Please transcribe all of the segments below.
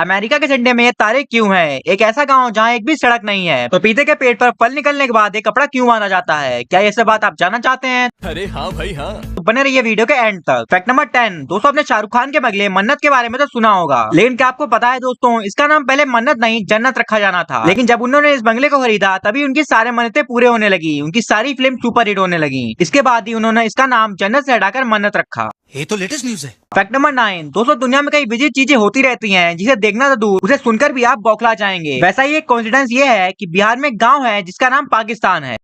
America के झंडे में ये तारे क्यों है? एक ऐसा गांव जहां एक भी सड़क नहीं है। पपीते के पेड़ पर फल निकलने के बाद एक कपड़ा क्यों बांधा जाता है? क्या ये सब बात आप जानना चाहते हैं? अरे हाँ भाई हाँ। तो बने रहिए वीडियो के एंड तक। Fact number 10। दोस्तों, आपने शाहरुख खान के बंगले मन्नत के बारे में तो सुना होगा, लेकिन क्या आपको पता है दोस्तों, इसका नाम पहले मन्नत नहीं जन्नत रखा जाना था। लेकिन जब उन्होंने इस बंगले को खरीदा तभी उनकी सारे मन्नतें पूरे होने लगी, उनकी सारी फिल्म सुपर हिट होने लगी। इसके बाद ही उन्होंने इसका नाम जन्नत से हटाकर मन्नत रखा। ये तो लेटेस्ट न्यूज है। Fact number 9। दोस्तों, दुनिया में कई विचित्र चीजें होती रहती हैं जिसे देखना तो दूर, उसे सुनकर भी आप बौखला जाएंगे। वैसा ही एक कोइंसिडेंस ये है कि बिहार में एक गांव है जिसका नाम पाकिस्तान है।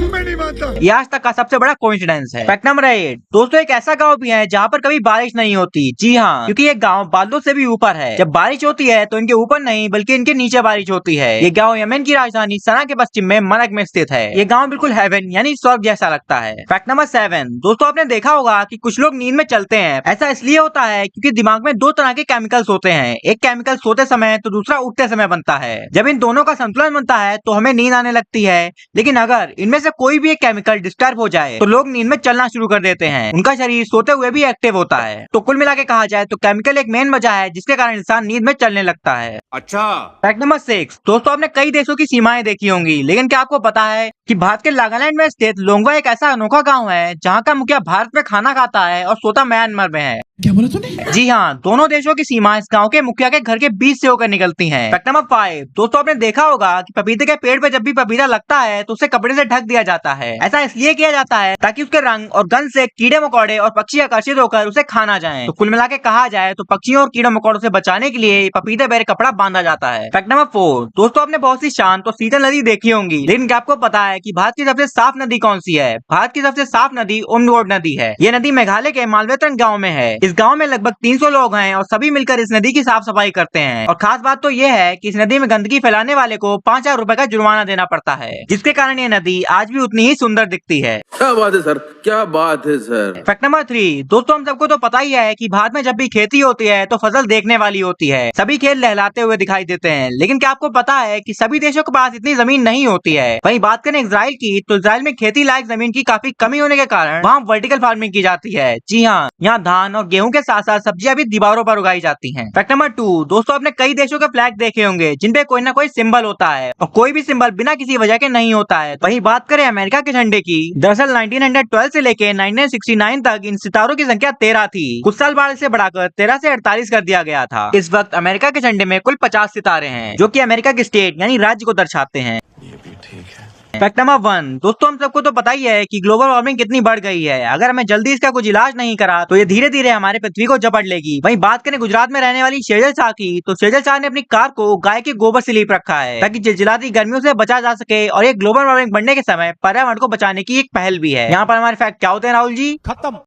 मैं नहीं मानता। ये आज तक का सबसे बड़ा कोइंसिडेंस है। Fact number 8। दोस्तों, एक ऐसा गांव भी है जहाँ पर कभी बारिश नहीं होती। जी हाँ, क्योंकि ये गांव बादलों से भी ऊपर है। जब बारिश होती है तो इनके ऊपर नहीं बल्कि इनके नीचे बारिश होती है। ये गांव यमन की राजधानी सना के पश्चिम में मनक में स्थित है। ये गांव बिल्कुल हेवन यानी स्वर्ग जैसा लगता है। Fact number 7। दोस्तों, आपने देखा होगा कि कुछ लोग नींद में चलते हैं। ऐसा इसलिए होता है क्योंकि दिमाग में दो तरह के केमिकल्स होते हैं। एक केमिकल सोते समय तो दूसरा उठते समय बनता है। जब इन दोनों का संतुलन बनता है तो हमें नींद आने लगती है। लेकिन अगर इनमें से कोई भी एक केमिकल डिस्टर्ब हो जाए तो लोग नींद में चलना शुरू कर देते हैं। उनका शरीर सोते हुए भी एक्टिव होता है। तो कुल मिला के कहा जाए तो केमिकल एक मेन वजह है जिसके कारण इंसान नींद में चलने लगता है। अच्छा। Fact number 6। दोस्तों, आपने कई देशों की सीमाएं देखी होंगी, लेकिन क्या आपको पता है कि भारत के नागालैंड में स्थित लोंगवा एक ऐसा अनोखा गांव है जहां का मुखिया भारत में खाना खाता है और सोता म्यांमार में है। क्या बोला तूने? जी हाँ, दोनों देशों की सीमा इस गांव के मुखिया के घर के बीच से होकर निकलती हैं। Fact number 5। दोस्तों, आपने देखा होगा कि पपीते के पेड़ पे जब भी पपीता लगता है तो उसे कपड़े से ढक दिया जाता है। ऐसा इसलिए किया जाता है ताकि उसके रंग और गंध से कीड़े मकोड़े और पक्षी आकर्षित होकर उसे खा ना जाएं। तो कुल मिला के कहा जाए तो पक्षियों और कीड़े मकोड़ों से बचाने के लिए पपीते पर कपड़ा बांधा जाता है। Fact number 4। दोस्तों, आपने बहुत सी शांत और शीतल नदी देखी होंगी, लेकिन क्या आपको पता है कि भारत की सबसे साफ नदी कौन सी है? भारत की सबसे साफ नदी उमरोड नदी है। ये नदी मेघालय के मालवेतरंग गाँव में है। इस गाँव में लगभग 300 लोग हैं और सभी मिलकर इस नदी की साफ सफाई करते हैं। और खास बात तो ये है कि इस नदी में गंदगी फैलाने वाले को 5000 रुपए का जुर्माना देना पड़ता है, जिसके कारण ये नदी आज भी उतनी ही सुंदर दिखती है। क्या बात है सर, क्या बात है सर। Fact number 3। दोस्तों, हम सबको तो पता ही है कि भारत में जब भी खेती होती है तो फसल देखने वाली होती है। सभी खेत लहलाते हुए दिखाई देते हैं, लेकिन क्या आपको पता है कि सभी देशों के पास इतनी जमीन नहीं होती है? वहीं बात करें इजराइल की, तो इजराइल में खेती लायक जमीन की काफी कमी होने के कारण वहाँ वर्टिकल फार्मिंग की जाती है। जी हाँ, यहाँ धान और गेहूं के साथ साथ सब्जियां भी दीवारों पर उगाई जाती हैं। Fact number 2। दोस्तों, आपने कई देशों के फ्लैग देखे होंगे जिनपे कोई ना कोई सिंबल होता है और कोई भी सिंबल बिना किसी वजह के नहीं होता है। वहीं बात करें अमेरिका के झंडे की, दरअसल 1912 से लेके 1969 तक इन सितारों की संख्या 13 थी। कुछ साल बाद इसे बढ़ाकर 13 से 48 कर दिया गया था। इस वक्त अमेरिका के झंडे में कुल 50 सितारे हैं, जो कि अमेरिका के स्टेट यानी राज्य को दर्शाते हैं। ये भी ठीक है। Fact number 1। दोस्तों, हम सबको तो पता ही है कि ग्लोबल वार्मिंग कितनी बढ़ गई है। अगर हमें जल्दी इसका कुछ इलाज नहीं करा तो ये धीरे धीरे हमारे पृथ्वी को झपट लेगी। वहीं बात करें गुजरात में रहने वाली सेजल शाह की, तो सेजल शाह ने अपनी कार को गाय के गोबर से लीप रखा है ताकि चिलचिलाती गर्मियों से बचा जा सके, और ये ग्लोबल वार्मिंग बढ़ने के समय पर्यावरण को बचाने की एक पहल भी है। यहाँ पर हमारे फैक्ट क्या होते हैं राहुल जी? खत्म।